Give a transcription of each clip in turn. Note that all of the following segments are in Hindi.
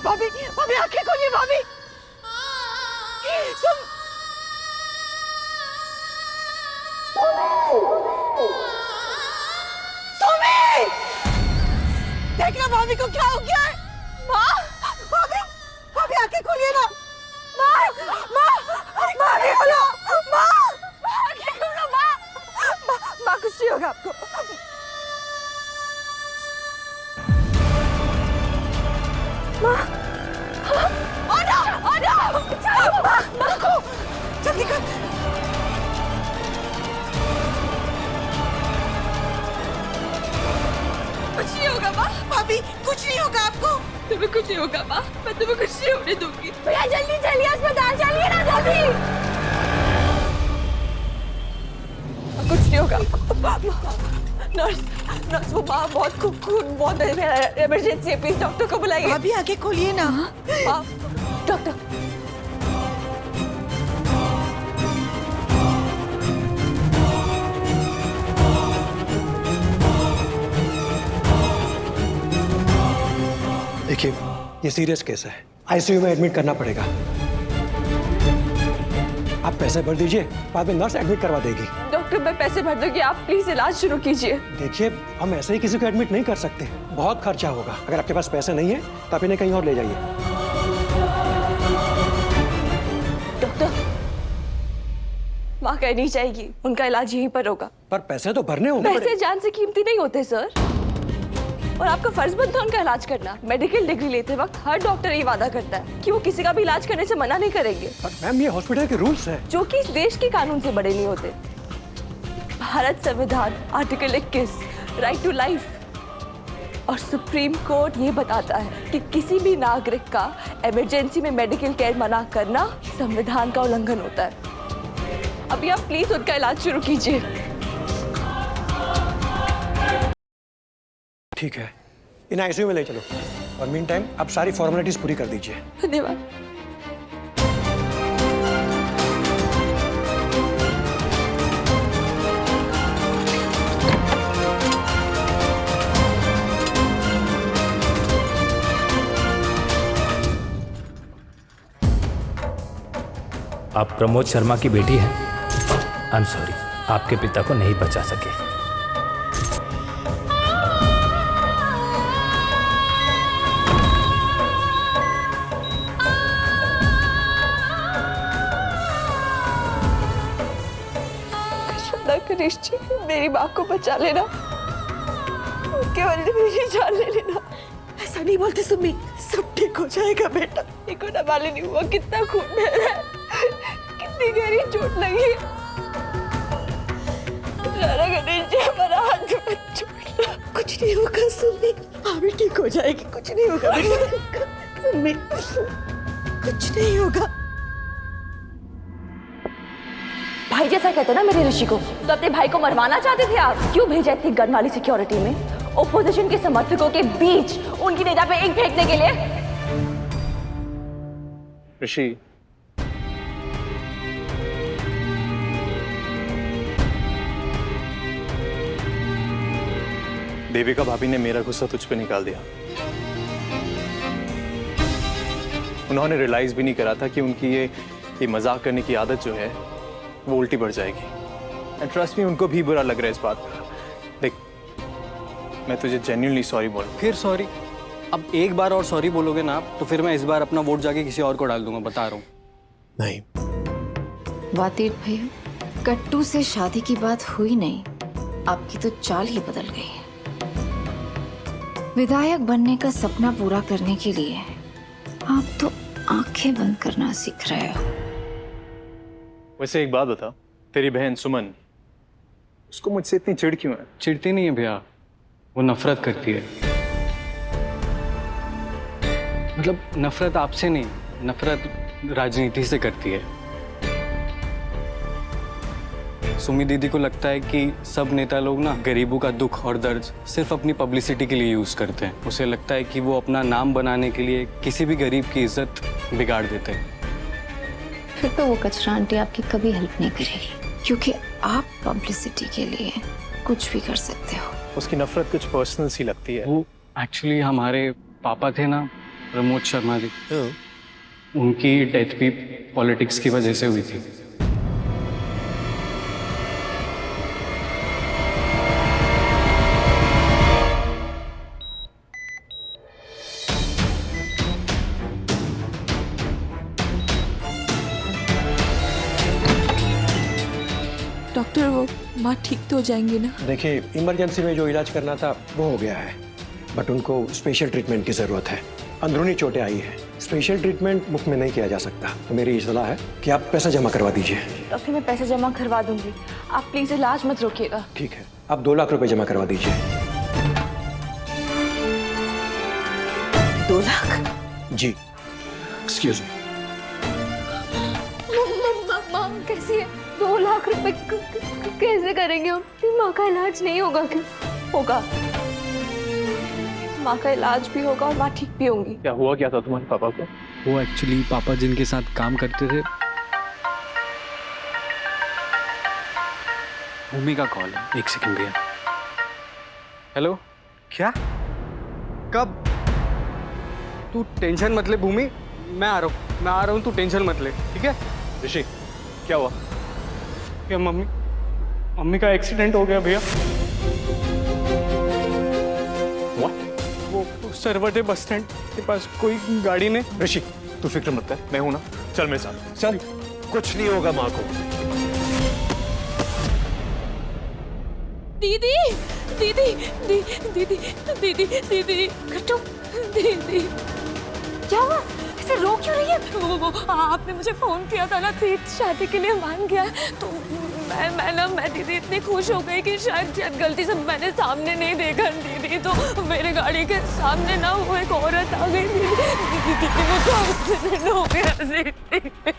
भाभी भाभी आंखें खोलिए भाभी। सुन सुमी, देखना भाभी को क्या हो गया है। माँ, भाभी भाभी आंखें खोलिए ना। माँ माँ माँ आंखें खोलो। माँ आंखें खोलो। माँ माँ कुछ नहीं होगा आपको। माँ जल्दी कर। कुछ नहीं होगा माँ। भाभी कुछ नहीं होगा आपको। तुम्हें कुछ नहीं होगा माँ, मैं तुम्हें कुछ नहीं होने दूंगी। भैया जल्दी चलिए अस्पताल, चलिए ना जल्दी। कुछ नहीं होगा आपको। नर्स नर्स, वो माँ बहुत खून बहुत इमरजेंसी है, प्लीज डॉक्टर को बुलाइए। भाभी आंखें खोलिए ना। डॉक्टर देखिए, ये सीरियस केस है, आईसीयू में एडमिट करना पड़ेगा। आप पैसे भर दीजिए, बाद में नर्स एडमिट करवा देगी। डॉक्टर मैं पैसे भर दूंगी, आप प्लीज इलाज शुरू कीजिए। देखिए, हम ऐसे ही किसी को एडमिट नहीं कर सकते, बहुत खर्चा होगा। अगर आपके पास पैसे नहीं है तो आप इन्हें कहीं और ले जाइए। डॉक्टर, माँ कहीं नहीं जाएगी, उनका इलाज यहीं पर होगा। पर पैसे तो भरने होंगे। पैसे जान से कीमती नहीं होते सर, और आपका फर्ज बनता है उनका इलाज करना। मेडिकल डिग्री लेते वक्त हर डॉक्टर ये वादा करता है कि वो किसी का भी इलाज करने से मना नहीं करेंगे। पर मैम, ये हॉस्पिटल के रूल्स हैं। जो कि इस देश के कानून से बड़े नहीं होते। भारत संविधान आर्टिकल 21 राइट टू लाइफ और सुप्रीम कोर्ट ये बताता है कि किसी भी नागरिक का इमरजेंसी में मेडिकल केयर मना करना संविधान का उल्लंघन होता है। अभी आप प्लीज उनका इलाज शुरू कीजिए। ठीक है, इन आईसीयू में ले चलो, और मीन टाइम आप सारी फॉर्मेलिटीज पूरी कर दीजिए। धन्यवाद। आप प्रमोद शर्मा की बेटी हैं। आई एम सॉरी, आपके पिता को नहीं बचा सके। करिश जी, मेरी माँ को बचा लेना, उनके बदले मेरी जान ले लेना। ऐसा नहीं बोलते सुमी, सब ठीक हो जाएगा बेटा। देखो ना मालूम नहीं हुआ कितना खून बह रहा है, कितनी गहरी चोट लगी है। राणा गणेश जी हमारा हाथ मत छोड़ना। कुछ नहीं होगा सुमी, भाभी ठीक हो जाएगी, कुछ नहीं होगा बेटा। सुमी कुछ नहीं होगा। भाई जैसा कहते ना मेरे ऋषि को, तो अपने भाई को मरवाना चाहते थे आप? क्यों भेजा इतनी गन वाली सिक्योरिटी में ओपोजिशन के समर्थकों के बीच उनकी निगाह पे ईंट फेंकने के लिए? ऋषि, देविका भाभी ने मेरा गुस्सा तुझ पे निकाल दिया। उन्होंने रियलाइज भी नहीं करा था कि उनकी ये मजाक करने की आदत जो है वो उल्टी बढ़ जाएगी। एंड ट्रस्ट मी, उनको भी बुरा लग रहा है इस बात का। देख, मैं तुझे जेन्युइनली सॉरी बोल। फिर सॉरी? अब एक बार और सॉरी बोलोगे ना आप, तो फिर मैं इस बार अपना वोट जाके किसी और को डाल दूंगा, बता रहा हूँ। नहीं वातिद भैया, कट्टू से शादी की बात हुई नहीं, आपकी तो चाल ही बदल गई है। विधायक बनने का सपना पूरा करने के लिए आप तो आंखें बंद करना सीख रहे हो। वैसे एक बात बता, तेरी बहन सुमन, उसको मुझसे इतनी चिढ़ क्यों है? चिढ़ती नहीं है भैया, वो नफरत करती है। मतलब नफरत आपसे नहीं, नफरत राजनीति से करती है। सुमी दीदी को लगता है कि सब नेता लोग ना गरीबों का दुख और दर्द सिर्फ अपनी पब्लिसिटी के लिए यूज करते हैं। उसे लगता है कि वो अपना नाम बनाने के लिए किसी भी गरीब की इज्जत बिगाड़ देते हैं। फिर तो वो कचरा आंटी आपकी कभी हेल्प नहीं करेगी, क्योंकि आप पब्लिसिटी के लिए कुछ भी कर सकते हो। उसकी नफरत कुछ पर्सनल सी लगती है। वो एक्चुअली हमारे पापा थे ना, प्रमोद शर्मा जी, उनकी डेथ भी पॉलिटिक्स की वजह से हुई थी। डॉक्टर वो माँ ठीक तो हो जाएंगी ना? देखिए, इमरजेंसी में जो इलाज करना था वो हो गया है, बट उनको स्पेशल ट्रीटमेंट की ज़रूरत है। अंदरूनी चोटें आई हैं, स्पेशल ट्रीटमेंट मुफ्त में नहीं किया जा सकता। तो मेरी सलाह है कि आप पैसा जमा करवा दीजिए। डॉक्टर मैं पैसा जमा करवा दूंगी, आप प्लीज इलाज मत रोकिएगा। ठीक है, आप 2 लाख रुपए जमा करवा दीजिए। 2 लाख? जी, एक्सक्यूज मी। माँ कैसी है? 2 लाख रुपए कैसे करेंगे हम? माँ का इलाज नहीं होगा क्या? होगा, माँ का इलाज भी होगा और माँ ठीक भी होंगी। क्या हुआ क्या था तुम्हारे पापा को? वो एक्चुअली पापा जिनके साथ काम करते थे, भूमि का कॉल है। 1 सेकंड भैया। हेलो। क्या? कब? तू टेंशन मत ले भूमि, मैं आ रहा हूँ, तू टेंशन मत ले, ठीक है? ऋषि, क्या हुआ? क्या मम्मी का एक्सीडेंट हो गया भैया। वो सरवटे बस स्टैंड के पास कोई गाड़ी ने। ऋषि, तू फिक्र मत कर, मैं हूं ना, चल मेरे साथ चल। कुछ नहीं होगा माँ को। दीदी दीदी दीदी दीदी दीदी कटो दीदी। क्या हुआ? इसे रो क्यों रही है? वो आपने मुझे फोन किया था ना, तीर्थ शादी के लिए मान गया, तो मैं दीदी इतनी खुश हो गई कि शायद गलती से मैंने सामने नहीं देखा दीदी, तो मेरे गाड़ी के सामने ना वो एक औरत आ गई दीदी, वो तो एक्सीडेंट हो गया दीदी।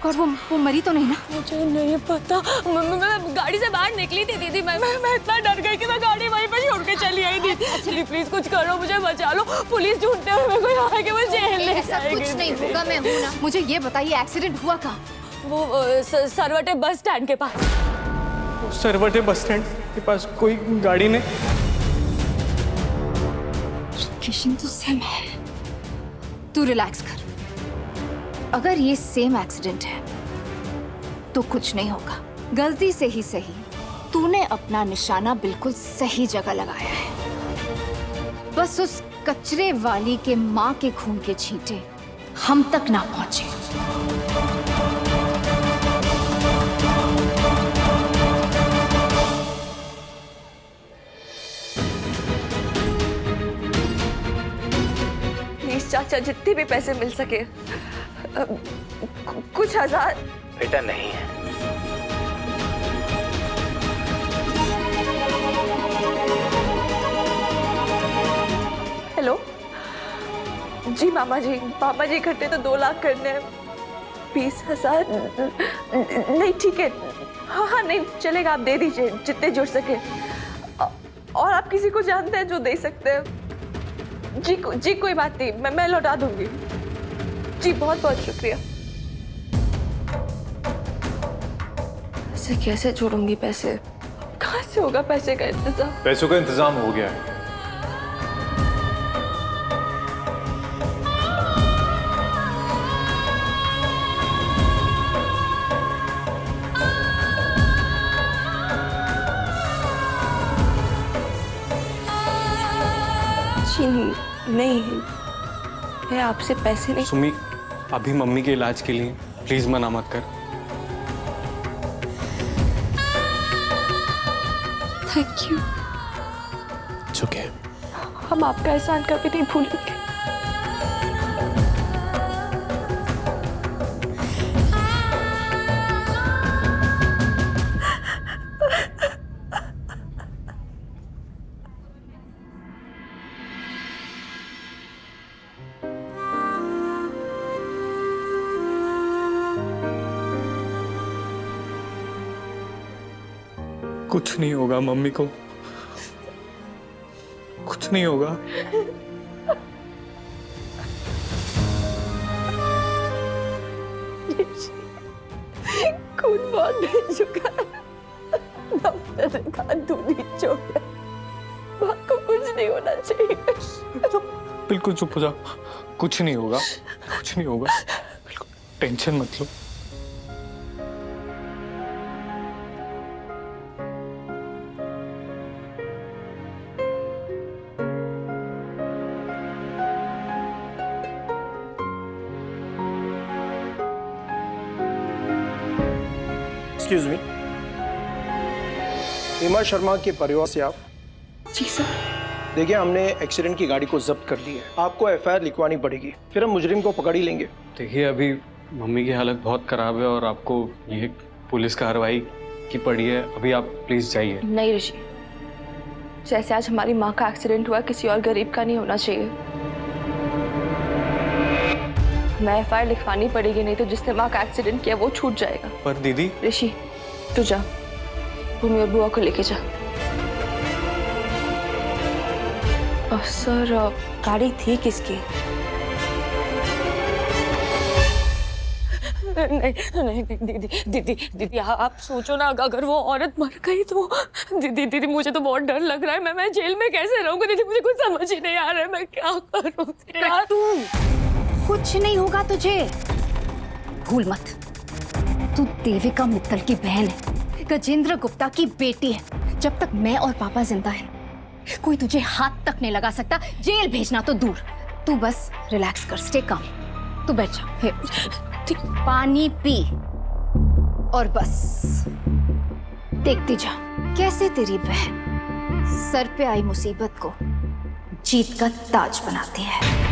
और वो मरी तो नहीं ना? मुझे नहीं पता, मैं गाड़ी से बाहर निकली थी दीदी, मैं इतना डर गई कि मैं गाड़ी वहीं पे छोड़ के चली आई थी। दीदी प्लीज कुछ करो, मुझे बचा लो, पुलिस ढूंढते हुए मेरे को यहाँ के मुझे जेल ले जाएगी। कुछ नहीं होगा, मैं हूँ ना। मुझे ये बताइए एक्सीडेंट हुआ कहाँ? वो सरवटे बस स्टैंड के पास। सरवटे बस स्टैंड के पास कोई गाड़ी ने। लोकेशन तो सेम है। तू रिलैक्स कर, अगर ये सेम एक्सीडेंट है तो कुछ नहीं होगा। गलती से ही सही, तूने अपना निशाना बिल्कुल सही जगह लगाया है। बस उस कचरे वाली के माँ के खून के छींटे हम तक ना पहुंचे। प्लीज चाचा, जितने भी पैसे मिल सके, कुछ हजार। बेटा नहीं है। हेलो जी मामा जी, इकट्ठे तो 2 लाख करने हैं। 20,000 नहीं, ठीक है, हाँ नहीं चलेगा, आप दे दीजिए जितने जुड़ सके। और आप किसी को जानते हैं जो दे सकते हैं? जी कोई बात नहीं, मैं लौटा दूंगी जी, बहुत बहुत शुक्रिया। ऐसे कैसे जोड़ूंगी पैसे? कहाँ से होगा पैसे का इंतजाम? पैसों का इंतजाम हो गया है। जी नहीं, मैं आपसे पैसे नहीं। सुमी, अभी मम्मी के इलाज के लिए प्लीज मना मत कर। Thank you. ओके, हम आपका एहसान कभी नहीं भूलेंगे। कुछ नहीं होगा मम्मी को, कुछ नहीं होगा। खून बहुत बह चुका है, डॉक्टर ने कहा दूधी छोड़, बात को कुछ नहीं होना चाहिए। बिल्कुल चुप हो जाओ, कुछ नहीं होगा, कुछ नहीं होगा, टेंशन मत लो। एक्सक्यूज मी, हेमा शर्मा के परिवार से आप? जी सर। देखिए, हमने एक्सीडेंट की गाड़ी को जब्त कर ली है। आपको एफआईआर लिखवानी पड़ेगी, फिर हम मुजरिम को पकड़ ही लेंगे। देखिए, अभी मम्मी की हालत बहुत खराब है और आपको ये पुलिस कार्रवाई की पड़ी है। अभी आप प्लीज जाइए। नहीं ऋषि, जैसे आज हमारी माँ का एक्सीडेंट हुआ, किसी और गरीब का नहीं होना चाहिए। मैं एफआईआर लिखवानी पड़ेगी, नहीं तो जिसने माँ का एक्सीडेंट किया वो छूट जाएगा। पर दीदी। ऋषि तू जा, भूमि और बुआ को लेके जा। सर, गाड़ी थी किसकी? नहीं दीदी आप सोचो ना, अगर वो औरत मर गई तो दीदी मुझे तो बहुत डर लग रहा है। मैं जेल में कैसे रहूंगी दीदी, मुझे कुछ समझ ही नहीं आ रहा है, मैं क्या करूं यार। कुछ नहीं होगा तुझे, भूल मत। तू देविका मित्तल की बहन है, गजेंद्र गुप्ता की बेटी है। जब तक मैं और पापा जिंदा हैं, कोई तुझे हाथ तक नहीं लगा सकता, जेल भेजना तो दूर। तू बस रिलैक्स कर, स्टे काम। तू बैठ जा, फिर पानी पी और बस देखती जा कैसे तेरी बहन सर पे आई मुसीबत को जीत का ताज बनाती है।